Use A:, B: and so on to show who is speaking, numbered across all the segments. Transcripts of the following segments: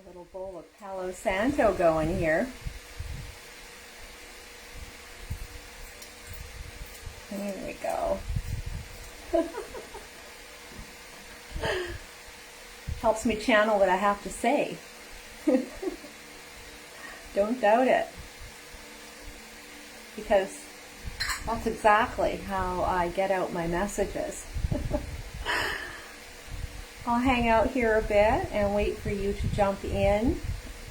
A: A little bowl of Palo Santo going here. There we go. Helps me channel what I have to say. Don't doubt it. Because that's exactly how I get out my messages. I'll hang out here a bit and wait for you to jump in.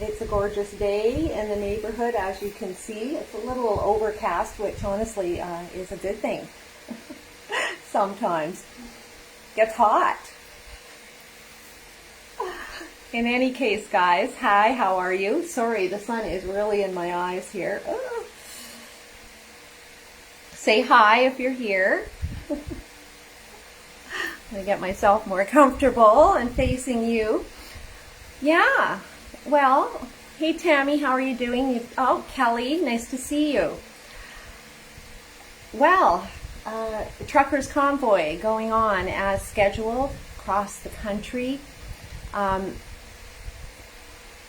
A: It's a gorgeous day in the neighborhood, as you can see. It's a little overcast, which honestly is a good thing. Sometimes. Gets hot. In any case, guys, hi, how are you? Sorry, the sun is really in my eyes here. Say hi if you're here. I'm going to get myself more comfortable and facing you. Yeah, well, hey Tammy, how are you doing? Oh, Kelly, nice to see you. Well, truckers convoy going on as scheduled across the country. I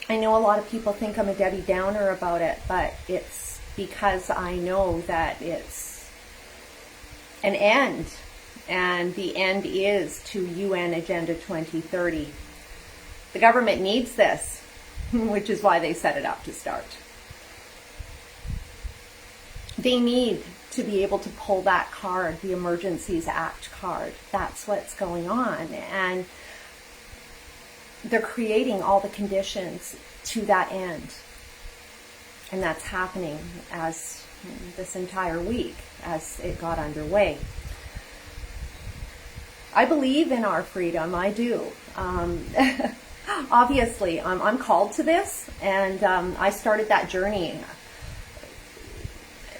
A: know a lot of people think I'm a Debbie Downer about it, but it's because I know that it's an end. And the end is to UN Agenda 2030. The government needs this, which is why they set it up to start. They need to be able to pull that card, the Emergencies Act card. That's what's going on. And they're creating all the conditions to that end. And that's happening as this entire week as it got underway. I believe in our freedom, I do. Obviously, I'm called to this, and I started that journey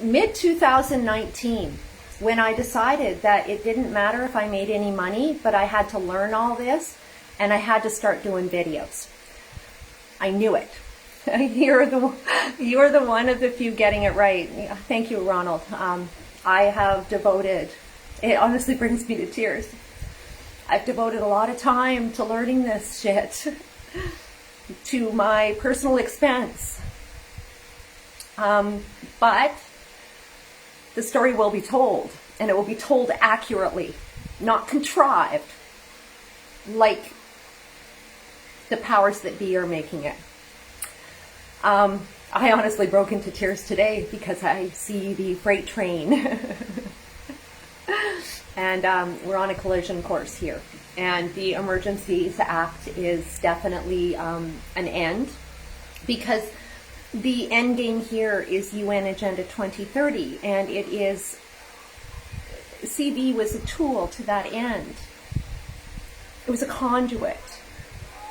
A: mid-2019 when I decided that it didn't matter if I made any money, but I had to learn all this, and I had to start doing videos. I knew it. You're the one of the few getting it right. Thank you, Ronald. I have devoted, it honestly brings me to tears. I've devoted a lot of time to learning this shit to my personal expense. But the story will be told, and it will be told accurately, not contrived, like the powers that be are making it. I honestly broke into tears today because I see the freight train. And we're on a collision course here. And the Emergencies Act is definitely an end, because the end game here is UN Agenda 2030, and it is, CV was a tool to that end. It was a conduit,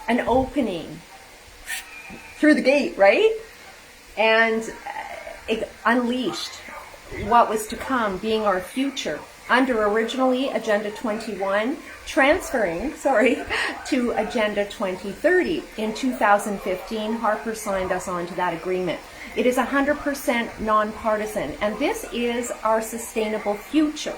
A: an opening through the gate, right? And it unleashed what was to come, being our future, under originally Agenda 21, transferring to Agenda 2030. In 2015, Harper signed us onto that agreement. It is 100% nonpartisan, and this is our sustainable future.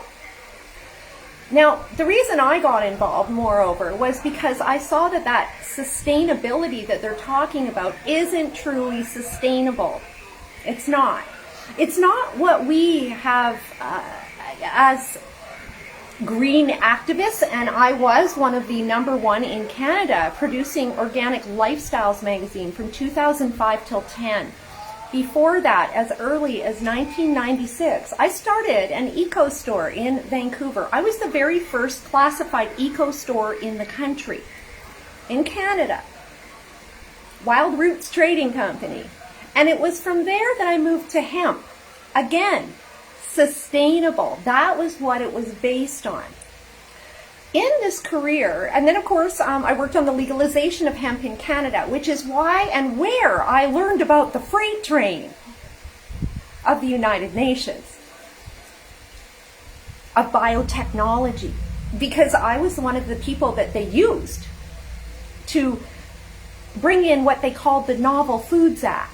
A: Now, the reason I got involved, moreover, was because I saw that sustainability that they're talking about isn't truly sustainable. It's not. It's not what we have as green activists, and I was one of the #1 in Canada producing Organic Lifestyles magazine from 2005 till 10. Before that, as early as 1996, I started an eco store in Vancouver. I was the very first classified eco store in the country, in Canada. Wild Roots Trading Company. And it was from there that I moved to hemp. Again, sustainable. That was what it was based on. In this career, and then of course I worked on the legalization of hemp in Canada, which is why and where I learned about the freight train of the United Nations, of biotechnology, because I was one of the people that they used to bring in what they called the Novel Foods Act.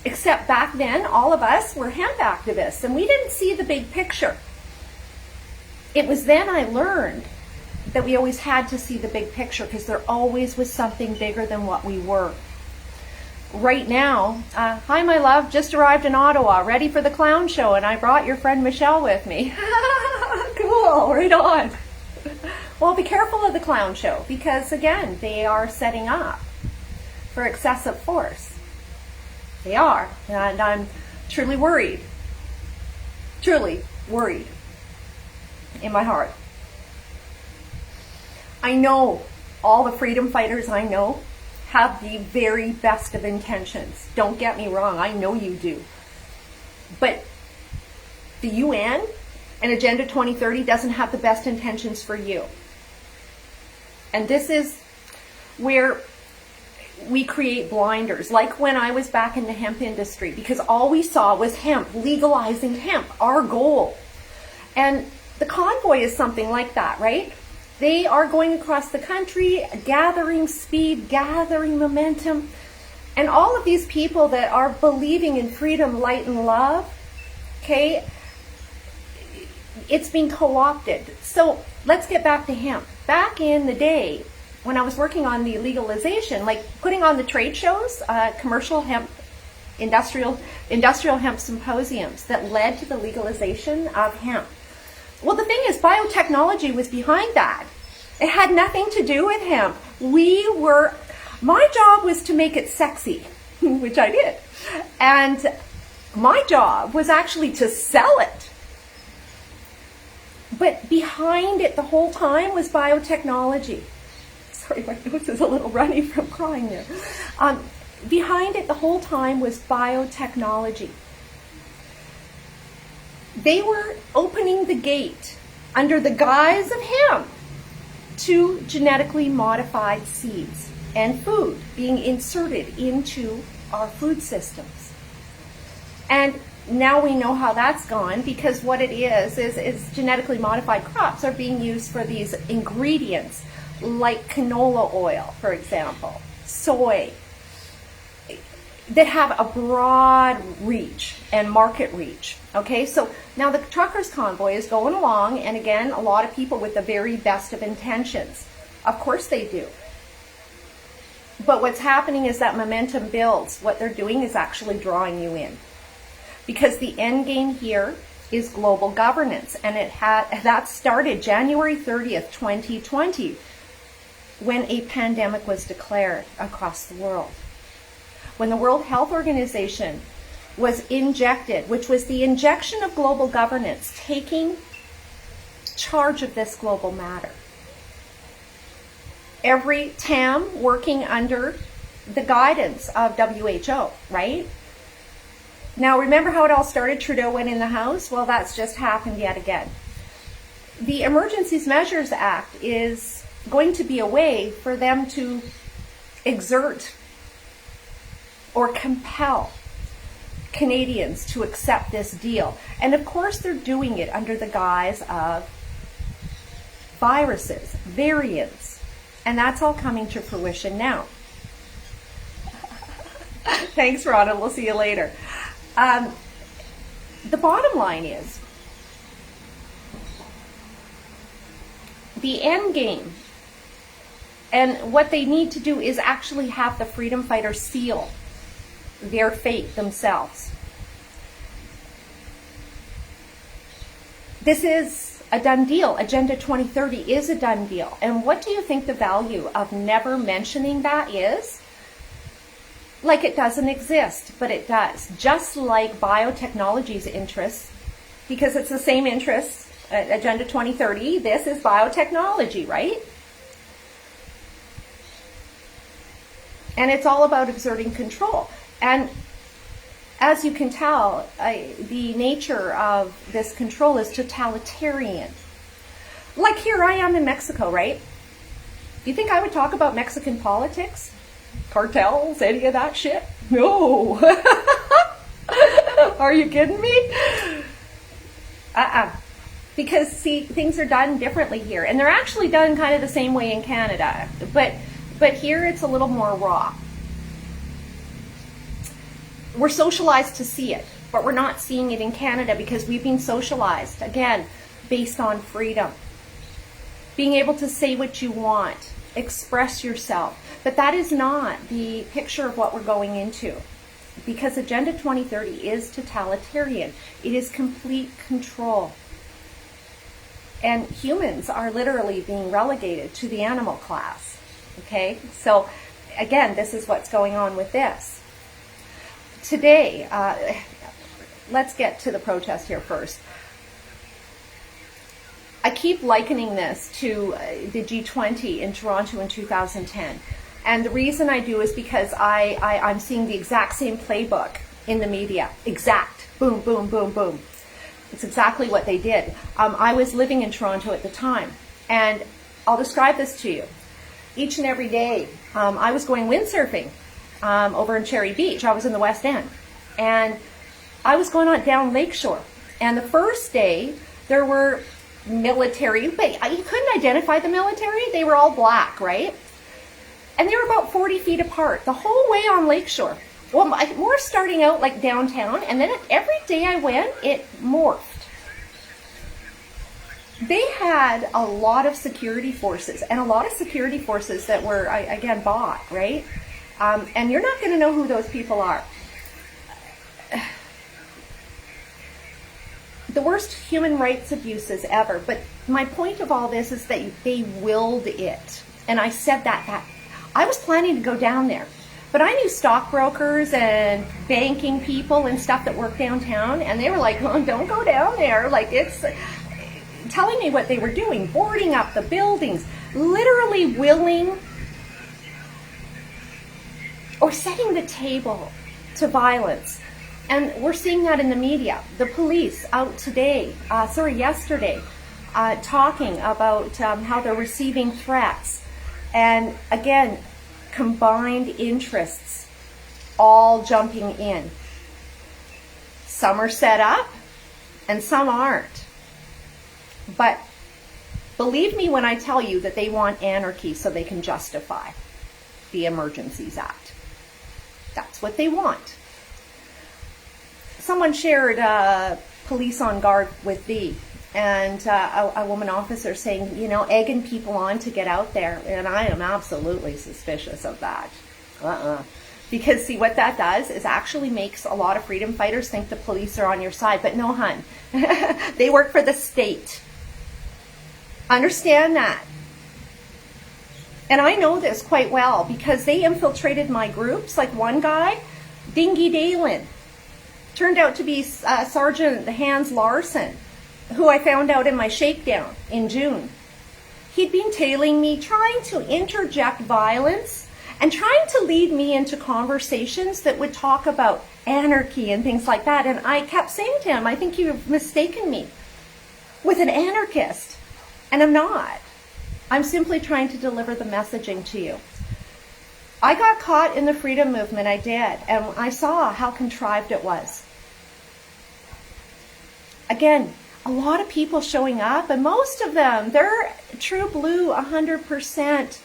A: Except back then, all of us were hemp activists, and we didn't see the big picture. It was then I learned that we always had to see the big picture, because there always was something bigger than what we were. right now, hi, my love, just arrived in Ottawa, ready for the clown show, and I brought your friend Michelle with me. Cool, right on. Well, be careful of the clown show, because again, they are setting up for excessive force. They are, and I'm truly worried in my heart. I know all the freedom fighters I know have the very best of intentions. Don't get me wrong, I know you do. But the UN and Agenda 2030 doesn't have the best intentions for you. And this is where we create blinders, like when I was back in the hemp industry, because all we saw was hemp, legalizing hemp, our goal. And the convoy is something like that, right? They are going across the country, gathering speed, gathering momentum. And all of these people that are believing in freedom, light, and love, okay, it's being co-opted. So let's get back to hemp. Back in the day, when I was working on the legalization, like putting on the trade shows, commercial hemp, industrial hemp symposiums that led to the legalization of hemp. Well, the thing is, biotechnology was behind that. It had nothing to do with hemp. My job was to make it sexy, which I did. And my job was actually to sell it. But behind it the whole time was biotechnology. Sorry, my nose is a little runny from crying there. Behind it the whole time was biotechnology. They were opening the gate under the guise of hemp to genetically modified seeds and food being inserted into our food systems. And now we know how that's gone, because what it is genetically modified crops are being used for these ingredients like canola oil, for example, soy, that have a broad reach and market reach. Okay, so now the truckers convoy is going along, and again, a lot of people with the very best of intentions. Of course they do. But what's happening is that momentum builds. What they're doing is actually drawing you in. Because the end game here is global governance, and that started January 30th, 2020, when a pandemic was declared across the world. When the World Health Organization was injected, which was the injection of global governance, taking charge of this global matter. Every TAM working under the guidance of WHO, right? Now, remember how it all started? Trudeau went in the House? Well, that's just happened yet again. The Emergencies Measures Act is going to be a way for them to exert or compel Canadians to accept this deal. And of course, they're doing it under the guise of viruses, variants. And that's all coming to fruition now. Thanks, Rhonda. We'll see you later. The bottom line is, the end game, and what they need to do is actually have the freedom fighters seal their fate themselves. This is a done deal. Agenda 2030 is a done deal. And what do you think the value of never mentioning that is? Like it doesn't exist, but it does. Just like biotechnology's interests, because it's the same interests, Agenda 2030, this is biotechnology, right? And it's all about exerting control. And as you can tell, the nature of this control is totalitarian. Like here I am in Mexico, right? Do you think I would talk about Mexican politics? Cartels, any of that shit? No. Are you kidding me? Because, see, things are done differently here. And they're actually done kind of the same way in Canada. But here it's a little more raw. We're socialized to see it, but we're not seeing it in Canada because we've been socialized, again, based on freedom. Being able to say what you want, express yourself. But that is not the picture of what we're going into, because Agenda 2030 is totalitarian. It is complete control. And humans are literally being relegated to the animal class. Okay? So, again, this is what's going on with this. Today, let's get to the protest here first. I keep likening this to the G20 in Toronto in 2010. And the reason I do is because I'm seeing the exact same playbook in the media. Exact. Boom, boom, boom, boom. It's exactly what they did. I was living in Toronto at the time. And I'll describe this to you. Each and every day, I was going windsurfing over in Cherry Beach. I was in the West End. And I was going on down Lakeshore. And the first day, there were military, but you couldn't identify the military. They were all black, right? And they were about 40 feet apart the whole way on Lakeshore. Well, more starting out like downtown, and then every day I went, it morphed. They had a lot of security forces, and a lot of security forces that were, again, bought, right? And you're not going to know who those people are. The worst human rights abuses ever. But my point of all this is that they willed it. And I said that I was planning to go down there. But I knew stockbrokers and banking people and stuff that work downtown. And they were like, oh, don't go down there. Like, it's telling me what they were doing. Boarding up the buildings. Literally willing or setting the table to violence. And we're seeing that in the media. The police out yesterday, talking about how they're receiving threats. And again, combined interests all jumping in. Some are set up and some aren't. But believe me when I tell you that they want anarchy so they can justify the Emergencies Act. That's what they want. Someone shared police on guard with thee, and a woman officer saying, egging people on to get out there. And I am absolutely suspicious of that. Because, see, what that does is actually makes a lot of freedom fighters think the police are on your side. But no, hun. They work for the state. Understand that. And I know this quite well because they infiltrated my groups. Like one guy, Dingy Dalen, turned out to be Sergeant Hans Larson, who I found out in my shakedown in June. He'd been tailing me, trying to interject violence and trying to lead me into conversations that would talk about anarchy and things like that. And I kept saying to him, I think you've mistaken me with an anarchist. And I'm not. I'm simply trying to deliver the messaging to you. I got caught in the freedom movement, I did, and I saw how contrived it was. Again, a lot of people showing up, and most of them, they're true blue, 100%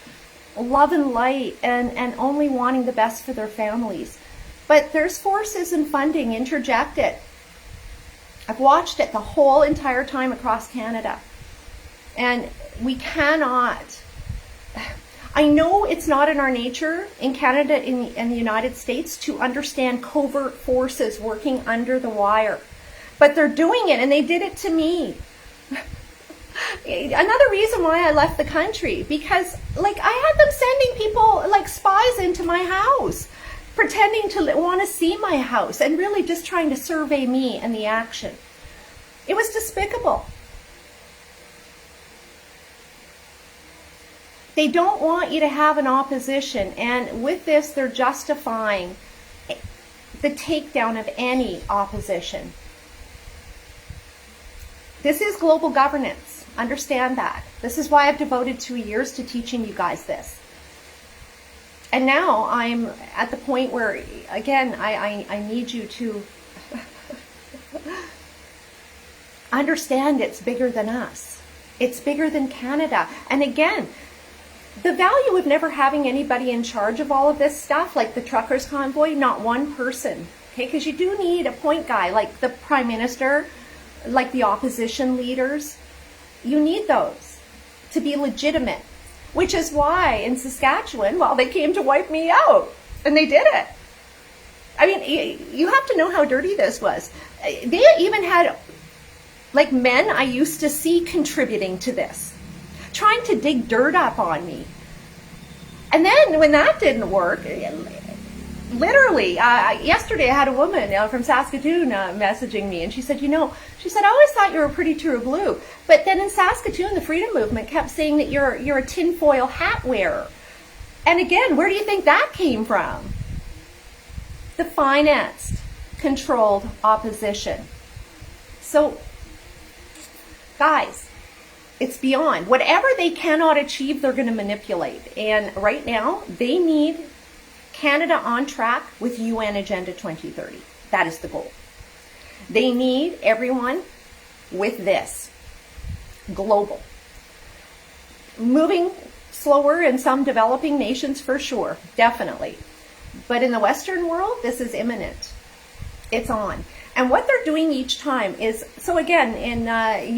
A: love and light, and only wanting the best for their families. But there's forces and funding interjected. I've watched it the whole entire time across Canada. And we cannot... I know it's not in our nature in Canada and the United States to understand covert forces working under the wire. But they're doing it, and they did it to me. Another reason why I left the country, because I had them sending people like spies into my house, pretending to want to see my house and really just trying to survey me and the action. It was despicable. They don't want you to have an opposition, and with this they're justifying the takedown of any opposition. This is global governance. Understand that. This is why I've devoted 2 years to teaching you guys this. And now I'm at the point where, again, I need you to understand it's bigger than us. It's bigger than Canada. And again, the value of never having anybody in charge of all of this stuff, like the truckers convoy, not one person. Okay, because you do need a point guy, like the Prime Minister, like the opposition leaders. You need those to be legitimate. which is why in Saskatchewan, well, they came to wipe me out, and they did it. I mean, you have to know how dirty this was. They even had, like, men I used to see contributing to this, trying to dig dirt up on me. And then when that didn't work, literally, yesterday I had a woman from Saskatoon messaging me, and she said, I always thought you were pretty true blue. But then in Saskatoon, the freedom movement kept saying that you're a tinfoil hat wearer. And again, where do you think that came from? The financed, controlled opposition. So, guys, it's beyond. Whatever they cannot achieve, they're going to manipulate. And right now, they need Canada on track with UN Agenda 2030. That is the goal. They need everyone with this. Global. Moving slower in some developing nations for sure, definitely. But in the Western world, this is imminent. It's on. And what they're doing each time is, so again, in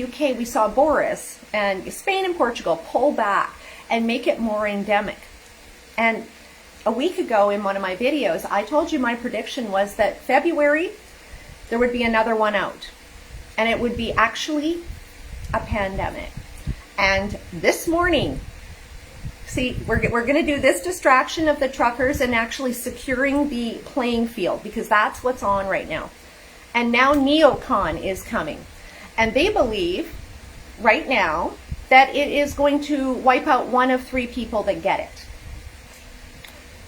A: UK, we saw Boris, and Spain and Portugal pull back and make it more endemic. And a week ago in one of my videos, I told you my prediction was that February, there would be another one out. And it would be actually a pandemic. And this morning, see, we're going to do this distraction of the truckers and actually securing the playing field, because that's what's on right now. And now neocon is coming. And they believe right now that it is going to wipe out one of 3 people that get it.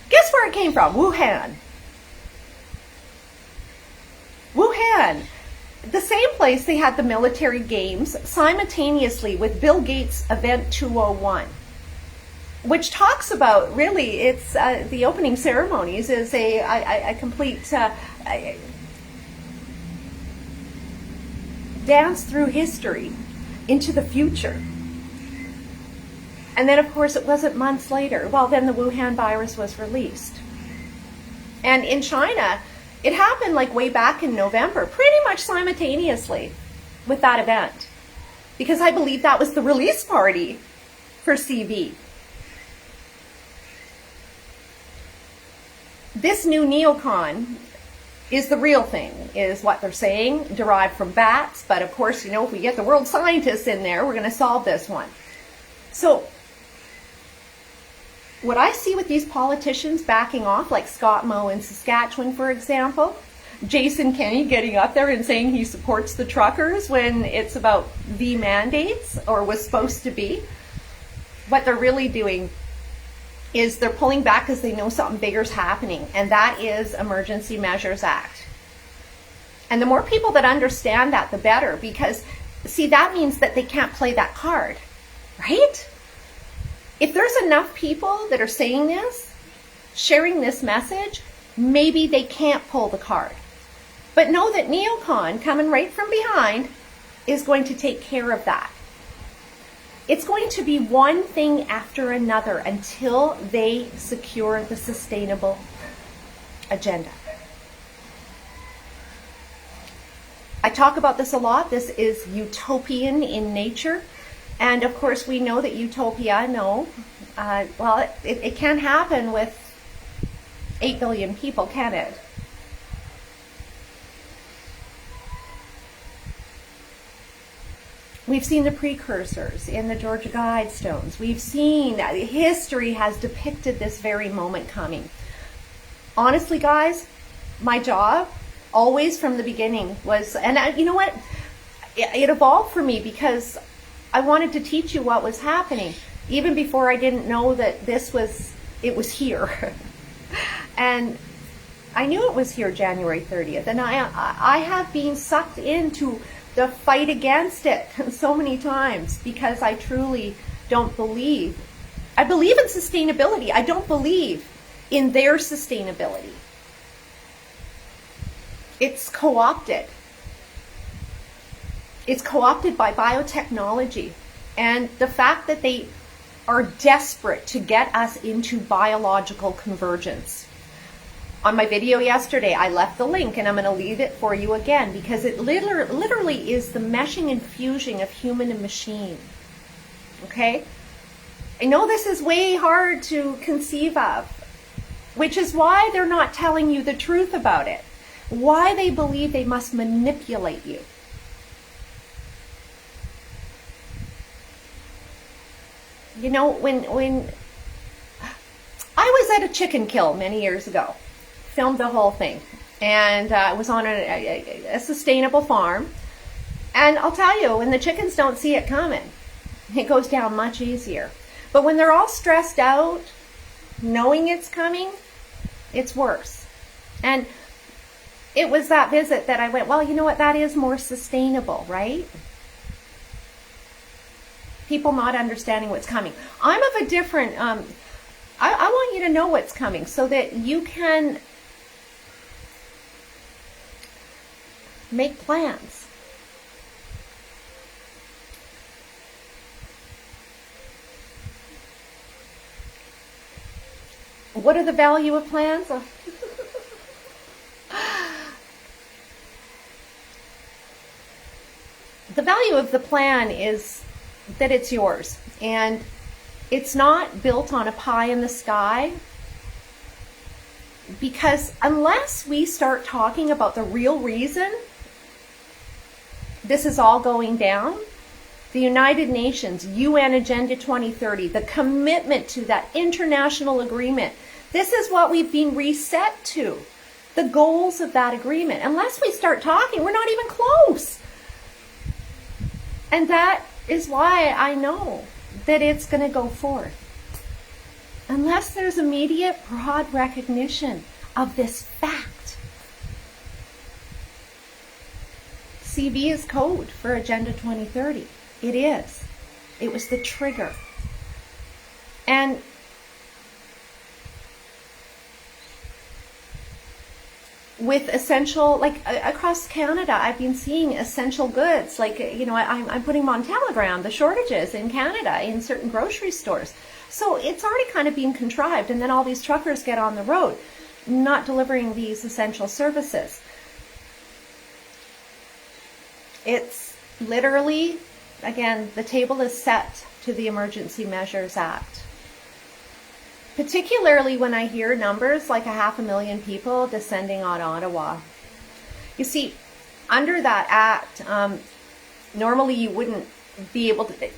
A: Guess where it came from? Wuhan. Wuhan. The same place they had the military games simultaneously with Bill Gates' Event 201. Which talks about, really, it's the opening ceremonies is a complete dance through history into the future. And then, of course, it wasn't months later. Well, then the Wuhan virus was released. And in China, it happened like way back in November, pretty much simultaneously with that event. Because I believe that was the release party for CV. This new neocon is the real thing, is what they're saying, derived from bats. But of course, if we get the world scientists in there, we're going to solve this one. So, what I see with these politicians backing off, like Scott Moe in Saskatchewan, for example, Jason Kenney getting up there and saying he supports the truckers when it's about the mandates, or was supposed to be, what they're really doing is they're pulling back because they know something bigger is happening, and that is Emergency Measures Act. And the more people that understand that, the better, because, see, that means that they can't play that card, right? If there's enough people that are saying this, sharing this message, maybe they can't pull the card. But know that neocon, coming right from behind, is going to take care of that. It's going to be one thing after another until they secure the sustainable agenda. I talk about this a lot. This is utopian in nature. And of course, we know that utopia, it can't happen with 8 billion people, can it? We've seen the precursors in the Georgia Guidestones. We've seen that history has depicted this very moment coming. Honestly, guys, my job always from the beginning was, and you know what? It evolved for me because I wanted to teach you what was happening, even before I didn't know that it was here. And I knew it was here January 30th, and I have been sucked into the fight against it so many times because I truly don't believe. I believe in sustainability. I don't believe in their sustainability. It's co-opted. It's co-opted by biotechnology. And the fact that they are desperate to get us into biological convergence. On my video yesterday, I left the link, and I'm going to leave it for you again, because it literally is the meshing and fusing of human and machine. Okay? I know this is way hard to conceive of, which is why they're not telling you the truth about it, why they believe they must manipulate you. You know, when I was at a chicken kill many years ago, filmed the whole thing, and I was on a sustainable farm, and I'll tell you, when the chickens don't see it coming, it goes down much easier. But when they're all stressed out, knowing it's coming, it's worse. And it was that visit that I went, well, you know what, that is more sustainable, right? People not understanding what's coming. I'm of a different, I want you to know what's coming so that you can make plans. What are the value of plans? The value of the plan is that it's yours, and it's not built on a pie in the sky, because unless we start talking about the real reason this is all going down, the United Nations, UN Agenda 2030, the commitment to that international agreement, this is what we've been reset to, the goals of that agreement. Unless we start talking, we're not even close. And that is why I know that it's going to go forth. Unless there's immediate, broad recognition of this fact. CV is code for Agenda 2030. It is. It was the trigger. And with essential, like across Canada, I've been seeing essential goods, like, you know, I'm putting them on Telegram, the shortages in Canada in certain grocery stores. So it's already kind of being contrived, and then all these truckers get on the road, not delivering these essential services. It's literally, again, the table is set to the Emergency Measures Act. Particularly when I hear numbers like 500,000 people descending on Ottawa. You see, under that act, normally you wouldn't be able to,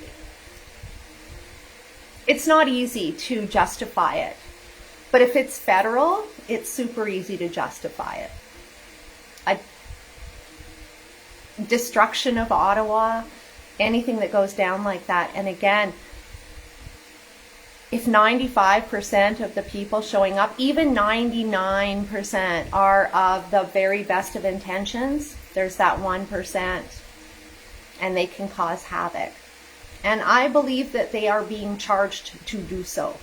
A: it's not easy to justify it. But if it's federal, it's super easy to justify it. A destruction of Ottawa, anything that goes down like that. And again, if 95% of the people showing up, even 99% are of the very best of intentions, there's that 1%, and they can cause havoc. And I believe that they are being charged to do so.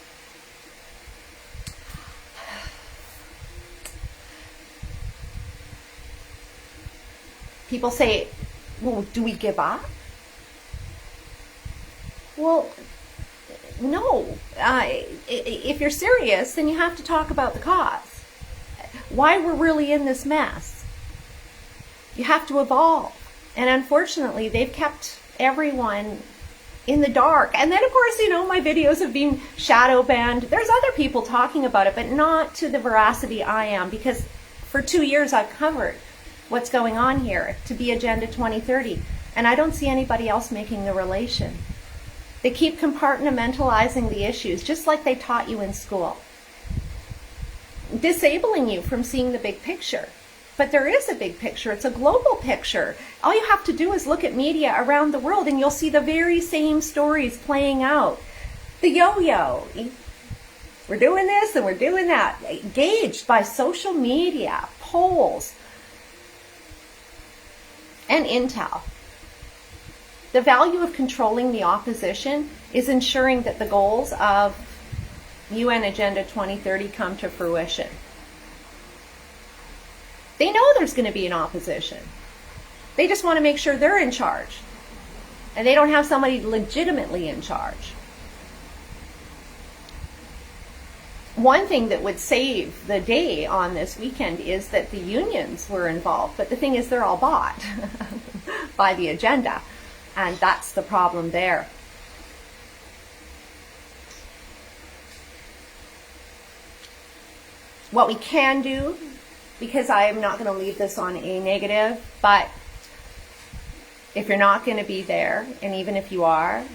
A: People say, well, do we give up? Well, no. If you're serious, then you have to talk about the cause. Why we're really in this mess. You have to evolve. And unfortunately, they've kept everyone in the dark. And then, of course, you know, my videos have been shadow banned. There's other people talking about it, but not to the veracity I am, because for 2 years I've covered what's going on here to be Agenda 2030. And I don't see anybody else making the relation. They keep compartmentalizing the issues, just like they taught you in school, disabling you from seeing the big picture. But there is a big picture. It's a global picture. All you have to do is look at media around the world, and you'll see the very same stories playing out. The yo-yo. We're doing this and we're doing that. Gauged by social media, polls, and intel. The value of controlling the opposition is ensuring that the goals of UN Agenda 2030 come to fruition. They know there's going to be an opposition. They just want to make sure they're in charge. And they don't have somebody legitimately in charge. One thing that would save the day on this weekend is that the unions were involved. But the thing is, they're all bought by the agenda. And that's the problem there. What we can do, because I am not going to leave this on a negative, but if you're not going to be there, and even if you are,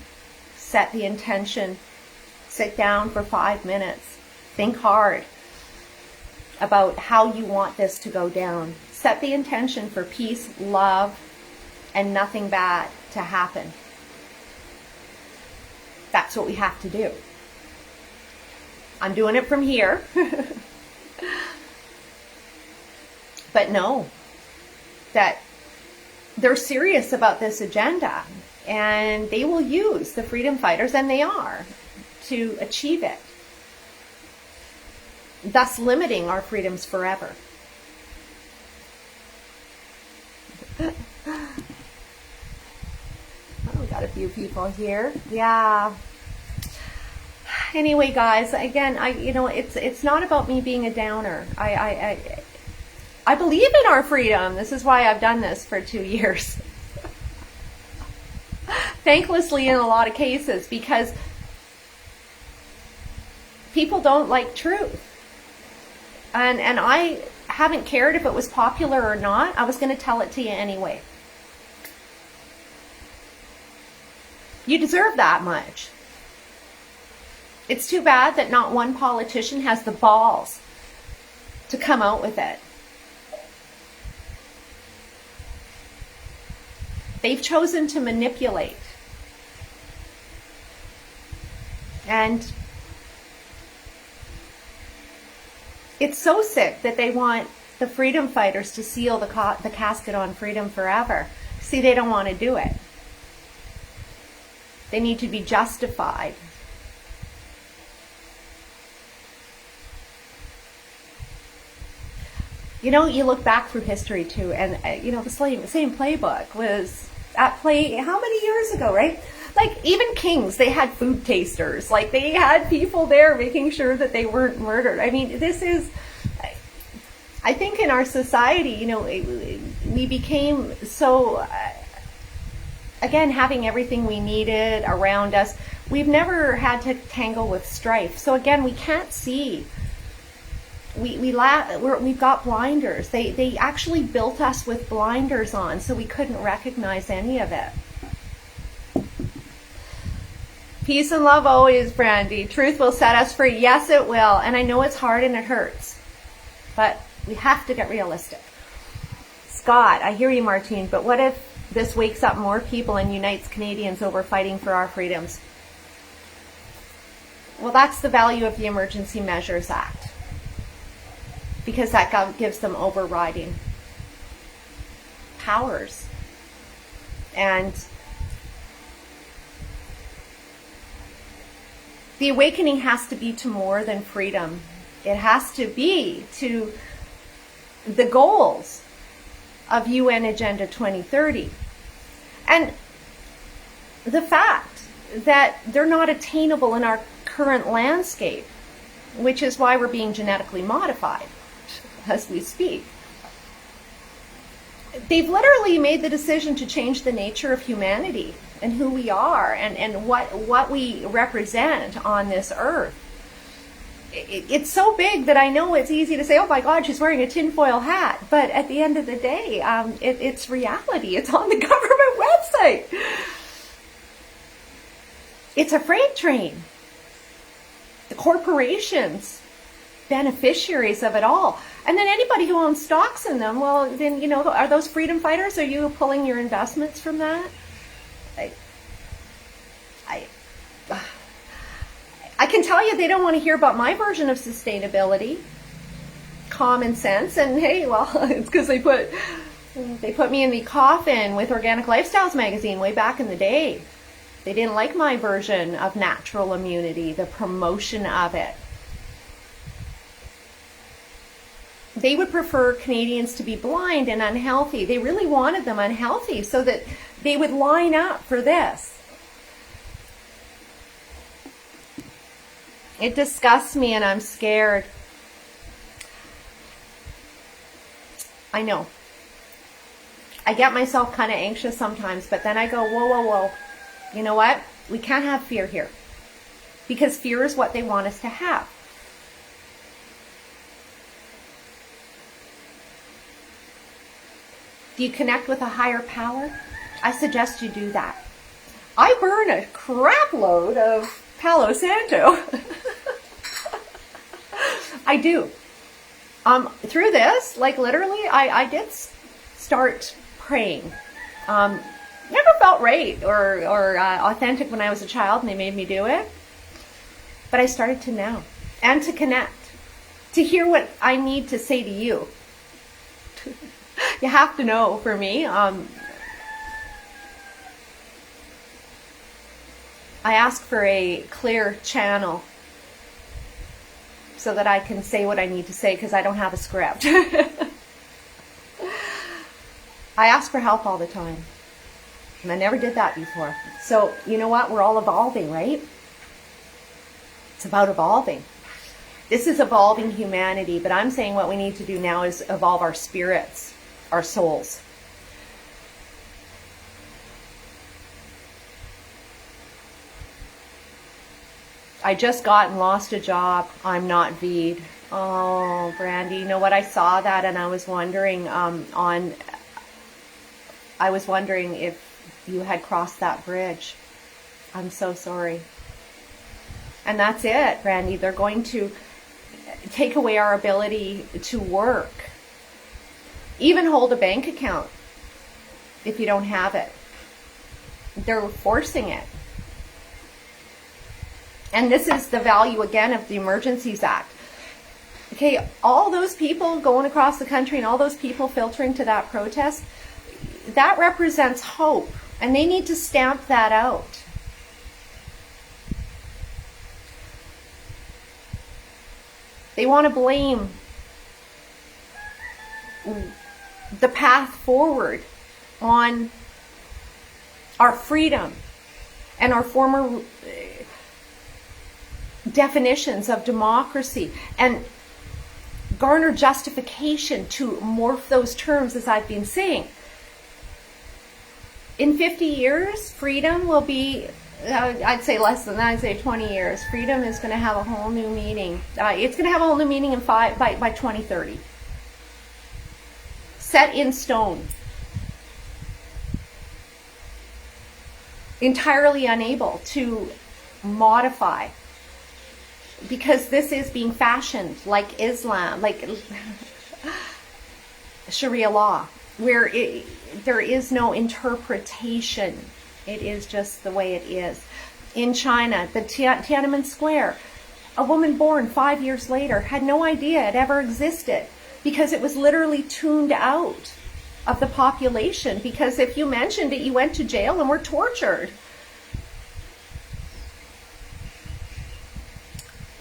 A: set the intention, sit down for 5 minutes, think hard about how you want this to go down. Set the intention for peace, love, and nothing bad to happen. That's what we have to do. I'm doing it from here. But know that they're serious about this agenda, and they will use the freedom fighters, and they are, to achieve it, thus limiting our freedoms forever. Oh, we got a few people here. Yeah. Anyway, guys, again, it's not about me being a downer. I believe in our freedom. This is why I've done this for 2 years. Thanklessly, in a lot of cases, because people don't like truth. And I haven't cared if it was popular or not. I was going to tell it to you anyway. You deserve that much. It's too bad that not one politician has the balls to come out with it. They've chosen to manipulate. And it's so sick that they want the freedom fighters to seal the casket on freedom forever. See, they don't want to do it. They need to be justified. You look back through history too, and the same playbook was at play how many years ago, right? Like, even kings, they had food tasters. Like, they had people there making sure that they weren't murdered. I mean, this is, I think in our society, we became so, again, having everything we needed around us. We've never had to tangle with strife. So again, we can't see. We've got blinders. They actually built us with blinders on, so we couldn't recognize any of it. Peace and love always, Brandy. Truth will set us free. Yes, it will. And I know it's hard and it hurts, but we have to get realistic. Scott, I hear you, Martine, but what if this wakes up more people and unites Canadians over fighting for our freedoms? Well, that's the value of the Emergency Measures Act, because that gives them overriding powers. And the awakening has to be to more than freedom. It has to be to the goals of UN Agenda 2030. And the fact that they're not attainable in our current landscape, which is why we're being genetically modified as we speak. They've literally made the decision to change the nature of humanity and who we are and what we represent on this earth. It's so big that I know it's easy to say, oh my God, she's wearing a tinfoil hat. But at the end of the day, it's reality. It's on the government website. It's a freight train. The corporations, beneficiaries of it all. And then anybody who owns stocks in them, well, then, are those freedom fighters? Are you pulling your investments from that? I can tell you they don't want to hear about my version of sustainability, common sense, and hey, well, it's because they put me in the coffin with Organic Lifestyles magazine way back in the day. They didn't like my version of natural immunity, the promotion of it. They would prefer Canadians to be blind and unhealthy. They really wanted them unhealthy so that they would line up for this. It disgusts me and I'm scared. I know. I get myself kind of anxious sometimes, but then I go, whoa, whoa, whoa. You know what? We can't have fear here. Because fear is what they want us to have. Do you connect with a higher power? I suggest you do that. I burn a crap load of Palo Santo. I do. Through this, like literally, I did start praying. Never felt right or authentic when I was a child and they made me do it. But I started to now. And to connect. To hear what I need to say to you. You have to know, for me, I ask for a clear channel so that I can say what I need to say because I don't have a script. I ask for help all the time. And I never did that before. So, you know what? We're all evolving, right? It's about evolving. This is evolving humanity, but I'm saying what we need to do now is evolve our spirits, our souls. I just got and lost a job. I'm not V'd. Oh, Brandy, you know what? I saw that and I was wondering I was wondering if you had crossed that bridge. I'm so sorry. And that's it, Brandy. They're going to take away our ability to work. Even hold a bank account if you don't have it. They're forcing it. And this is the value, again, of the Emergencies Act. Okay, all those people going across the country and all those people filtering to that protest, that represents hope. And they need to stamp that out. They want to blame the path forward on our freedom and our former definitions of democracy and garner justification to morph those terms, as I've been saying. In 50 years, freedom will be, I'd say less than that, I'd say 20 years. Freedom is going to have a whole new meaning. It's going to have a whole new meaning by 2030. Set in stone. Entirely unable to modify. Because this is being fashioned like Islam, like Sharia law, where there is no interpretation. It is just the way it is. In China, the Tiananmen Square, a woman born 5 years later had no idea it ever existed because it was literally tuned out of the population, because if you mentioned it, you went to jail and were tortured.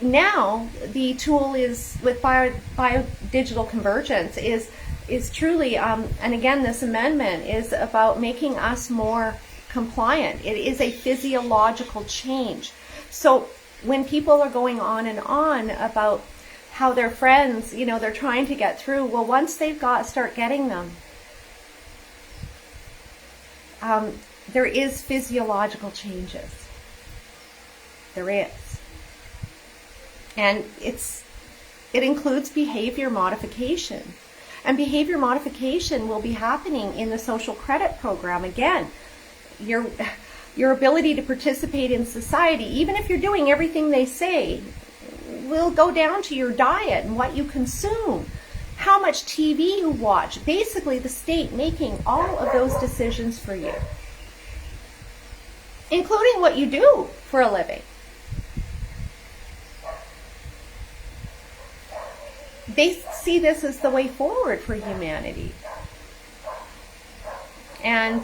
A: Now, the tool is, with biodigital convergence, is truly, and again, this amendment is about making us more compliant. It is a physiological change. So when people are going on and on about how their friends, they're trying to get through, well, once they've start getting them, there is physiological changes. There is. And it includes behavior modification. And behavior modification will be happening in the social credit program. Again, your ability to participate in society, even if you're doing everything they say, will go down to your diet and what you consume, how much TV you watch. Basically, the state making all of those decisions for you, including what you do for a living. They see this as the way forward for humanity. And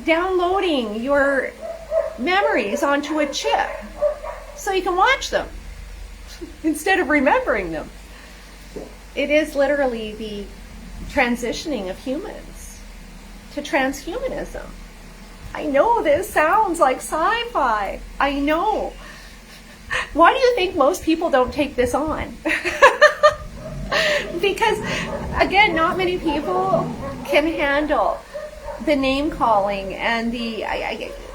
A: downloading your memories onto a chip so you can watch them instead of remembering them. It is literally the transitioning of humans to transhumanism. I know this sounds like sci-fi. I know. Why do you think most people don't take this on? Because, again, not many people can handle the name calling and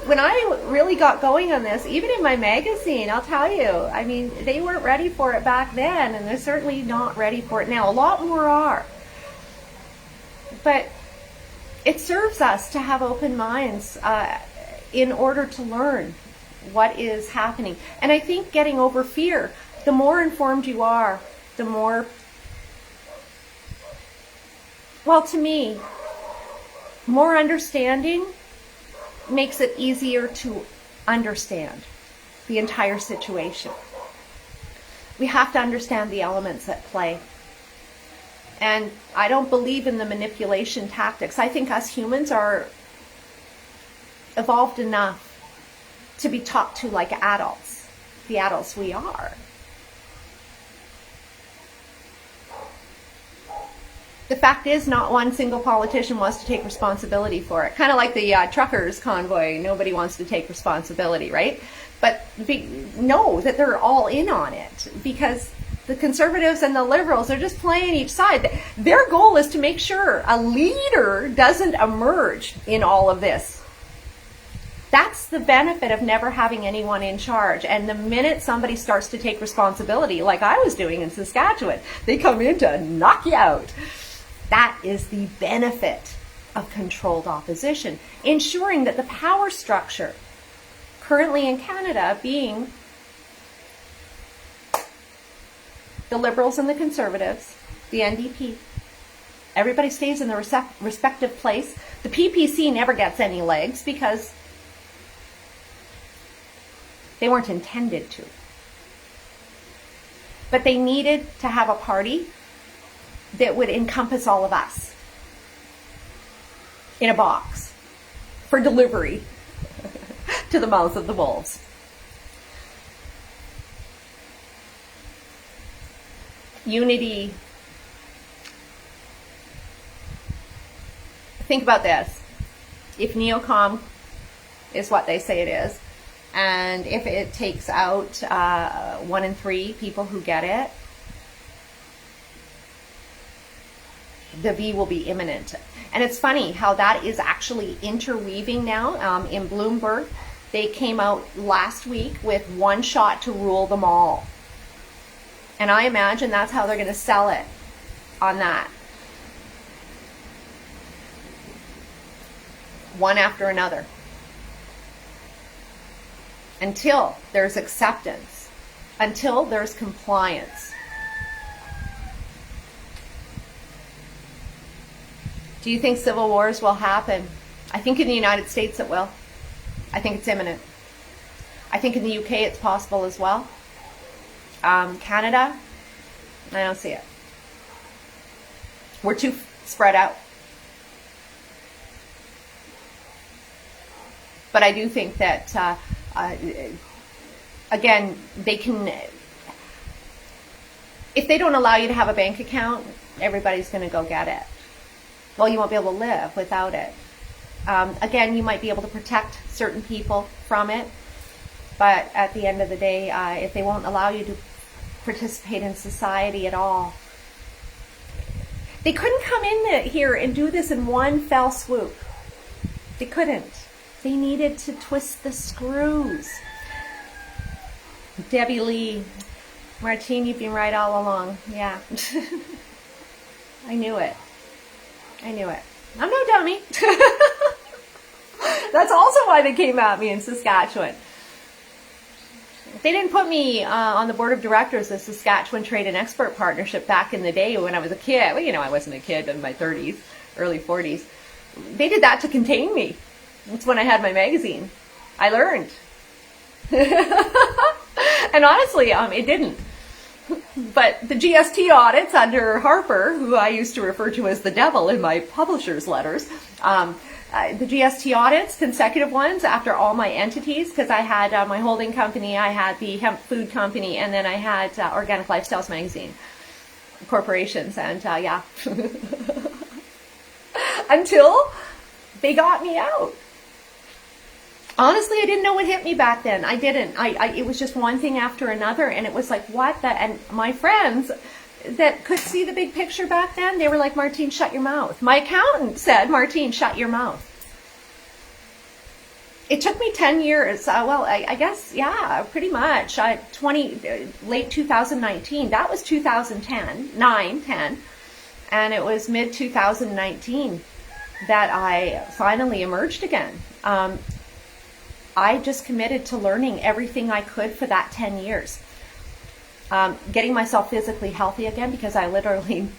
A: when I really got going on this, even in my magazine, I'll tell you, I mean, they weren't ready for it back then, and they're certainly not ready for it now. A lot more are. But it serves us to have open minds in order to learn what is happening. And I think getting over fear, the more informed you are, the more, well, to me, more understanding makes it easier to understand the entire situation. We have to understand the elements at play. And I don't believe in the manipulation tactics. I think us humans are evolved enough to be talked to like adults, the adults we are. The fact is, not one single politician wants to take responsibility for it. Kind of like the truckers convoy. Nobody wants to take responsibility, right? But know that they're all in on it, because the conservatives and the liberals are just playing each side. Their goal is to make sure a leader doesn't emerge in all of this. That's the benefit of never having anyone in charge. And the minute somebody starts to take responsibility, like I was doing in Saskatchewan, they come in to knock you out. That is the benefit of controlled opposition, ensuring that the power structure currently in Canada being the Liberals and the Conservatives, the NDP, everybody stays in their respective place. The PPC never gets any legs because they weren't intended to. But they needed to have a party that would encompass all of us in a box for delivery to the mouths of the wolves. Unity. Think about this. If neocon is what they say it is, and if it takes out 1 in 3 people who get it, the V will be imminent. And it's funny how that is actually interweaving now. In Bloomberg, they came out last week with one shot to rule them all. And I imagine that's how they're going to sell it on that. One after another. Until there's acceptance. Until there's compliance. Do you think civil wars will happen? I think in the United States it will. I think it's imminent. I think in the UK it's possible as well. Canada, I don't see it. We're too spread out. But I do think that, again, they can, if they don't allow you to have a bank account, everybody's going to go get it. Well, you won't be able to live without it. Again, you might be able to protect certain people from it, but at the end of the day, if they won't allow you to participate in society at all, they couldn't come in here and do this in one fell swoop. They couldn't. They needed to twist the screws. Debbie Lee, Martine, you've been right all along. Yeah. I knew it. I knew it. I'm no dummy. That's also why they came at me in Saskatchewan. They didn't put me on the board of directors of Saskatchewan Trade and Export Partnership back in the day when I was a kid. Well, you know, I wasn't a kid, but in my 30s, early 40s. They did that to contain me. That's when I had my magazine. I learned. And honestly, it didn't. But the GST audits under Harper, who I used to refer to as the devil in my publisher's letters, the GST audits, consecutive ones after all my entities, because I had my holding company, I had the hemp food company, and then I had Organic Lifestyles Magazine corporations, and yeah. Until they got me out. Honestly, I didn't know what hit me back then. I didn't. It was just one thing after another, and it was like, what the? And my friends that could see the big picture back then, they were like, Martine, shut your mouth. My accountant said, Martine, shut your mouth. It took me 10 years. Well, I guess, yeah, pretty much. Late 2019. That was 2010, 10. And it was mid 2019 that I finally emerged again. I just committed to learning everything I could for that 10 years. Getting myself physically healthy again, because I literally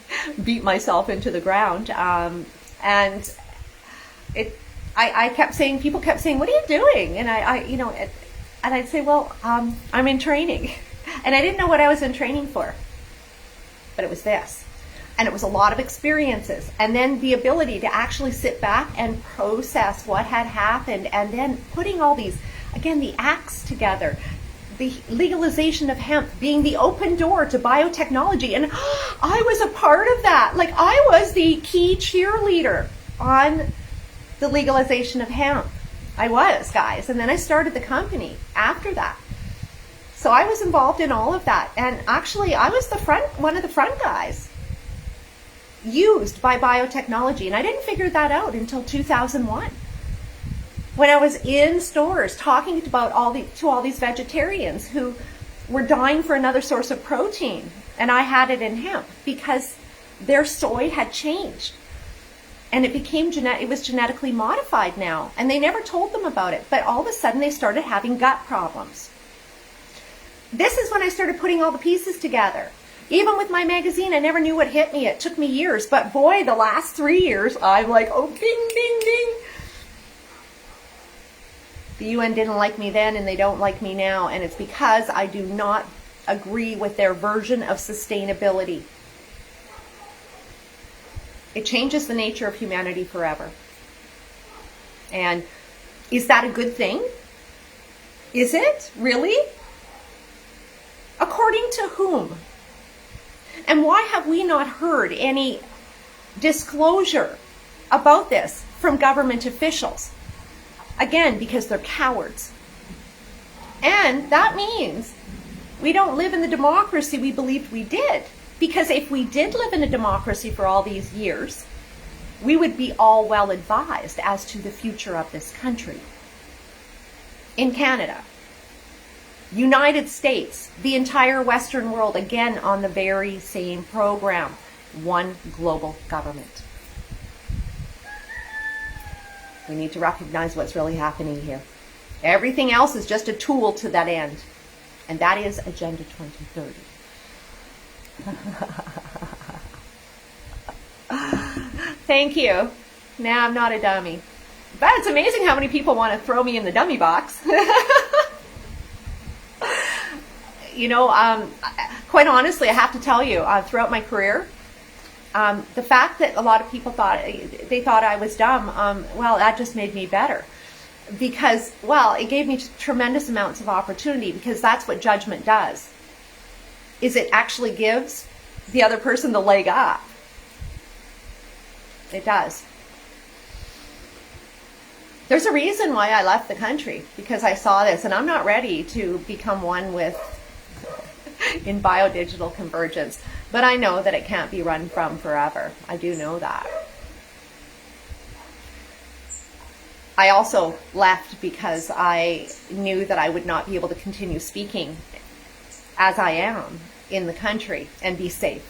A: beat myself into the ground. And I kept saying, people kept saying, what are you doing? And and I'd say, well, I'm in training. And I didn't know what I was in training for, but it was this. And it was a lot of experiences. And then the ability to actually sit back and process what had happened, and then putting all these, again, the acts together, the legalization of hemp being the open door to biotechnology. And I was a part of that. Like, I was the key cheerleader on the legalization of hemp. I was, guys. And then I started the company after that. So I was involved in all of that. And actually, I was one of the front guys used by biotechnology. And I didn't figure that out until 2001. When I was in stores talking about to all these vegetarians who were dying for another source of protein, and I had it in hemp because their soy had changed, and it was genetically modified now, and they never told them about it. But all of a sudden, they started having gut problems. This is when I started putting all the pieces together. Even with my magazine, I never knew what hit me. It took me years, but boy, the last 3 years, I'm like, oh, ding, ding, ding. The UN didn't like me then, and they don't like me now, and it's because I do not agree with their version of sustainability. It changes the nature of humanity forever. And is that a good thing? Is it? Really? According to whom? And why have we not heard any disclosure about this from government officials? Again, because they're cowards. And that means we don't live in the democracy we believed we did. Because if we did live in a democracy for all these years, we would be all well advised as to the future of this country. In Canada, United States, the entire Western world, again on the very same program, one global government. We need to recognize what's really happening here. Everything else is just a tool to that end, and that is Agenda 2030. Thank you. Now I'm not a dummy. But it's amazing how many people want to throw me in the dummy box. Quite honestly, I have to tell you, throughout my career, the fact that a lot of people thought I was dumb, well, that just made me better. Because, well, it gave me tremendous amounts of opportunity, because that's what judgment does. Is it actually gives the other person the leg up. It does. There's a reason why I left the country, because I saw this, and I'm not ready to become one with in biodigital convergence. But I know that it can't be run from forever. I do know that. I also left because I knew that I would not be able to continue speaking as I am in the country and be safe.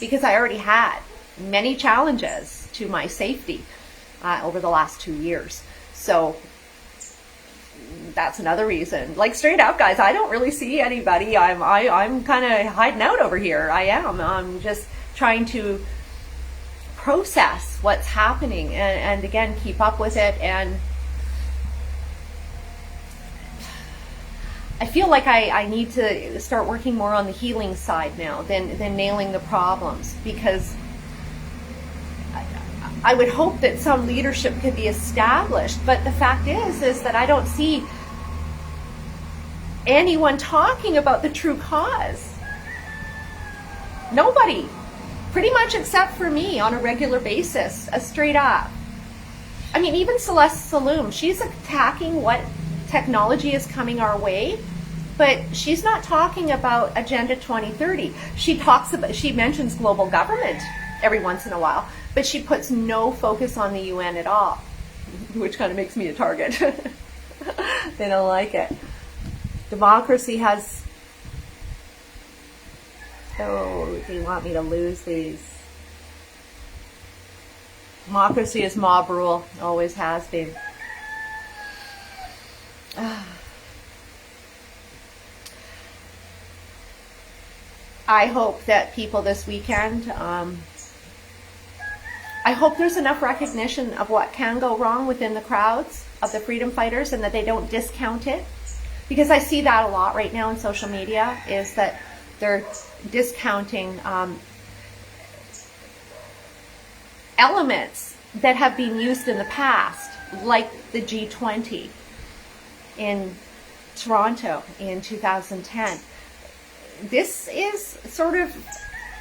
A: Because I already had many challenges to my safety over the last 2 years. So that's another reason. Like, straight up, guys, I don't really see anybody. I'm kind of hiding out over here. I'm just trying to process what's happening and again, keep up with it. And I feel like I need to start working more on the healing side now than nailing the problems, because I would hope that some leadership could be established, but the fact is that I don't see anyone talking about the true cause. Nobody, pretty much except for me on a regular basis, straight up. I mean, even Celeste Saloom, she's attacking what technology is coming our way, but she's not talking about Agenda 2030. She mentions global government every once in a while, but she puts no focus on the UN at all, which kind of makes me a target. They don't like it. Democracy has... Oh, do you want me to lose these? Democracy is mob rule. Always has been. I hope that people this weekend, I hope there's enough recognition of what can go wrong within the crowds of the freedom fighters and that they don't discount it. Because I see that a lot right now in social media, is that they're discounting elements that have been used in the past, like the G20 in Toronto in 2010. This is sort of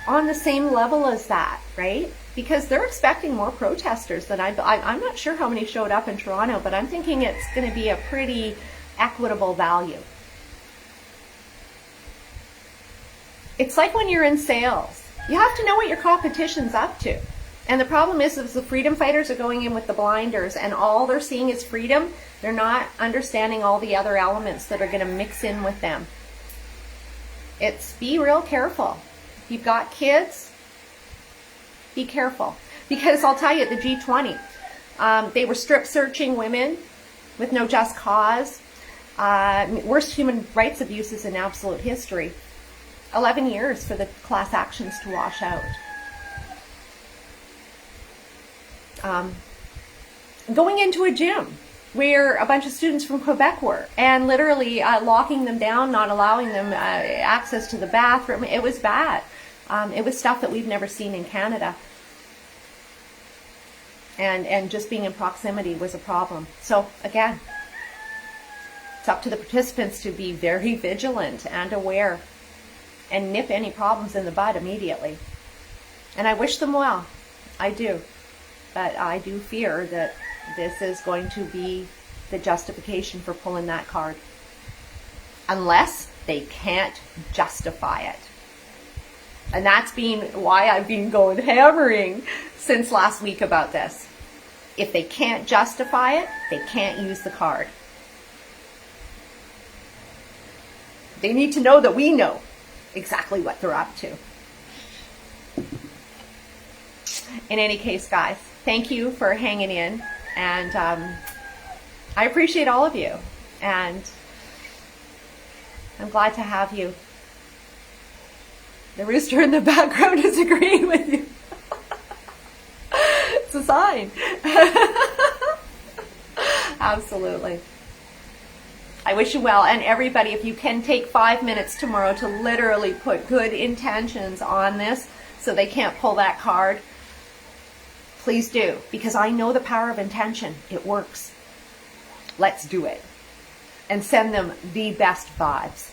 A: on the same level as that, right? Because they're expecting more protesters than I'm not sure how many showed up in Toronto, but I'm thinking it's going to be a pretty equitable value. It's like when you're in sales. You have to know what your competition's up to. And the problem is the freedom fighters are going in with the blinders and all they're seeing is freedom. They're not understanding all the other elements that are going to mix in with them. It's be real careful. If you've got kids, be careful. Because I'll tell you, at the G20, they were strip searching women with no just cause. Worst human rights abuses in absolute history. 11 years for the class actions to wash out. Going into a gym where a bunch of students from Quebec were and literally locking them down, not allowing them access to the bathroom. It was bad. It was stuff that we've never seen in Canada. And just being in proximity was a problem. So again, it's up to the participants to be very vigilant and aware and nip any problems in the bud immediately. And I wish them well. I do. But I do fear that this is going to be the justification for pulling that card. Unless they can't justify it. And that's been why I've been going hammering since last week about this. If they can't justify it, they can't use the card. They need to know that we know exactly what they're up to. In any case, guys, thank you for hanging in, and I appreciate all of you, and I'm glad to have you. The rooster in the background is agreeing with you. It's a sign. Absolutely. I wish you well, and everybody, if you can take 5 minutes tomorrow to literally put good intentions on this so they can't pull that card, please do, because I know the power of intention. It works. Let's do it. And send them the best vibes.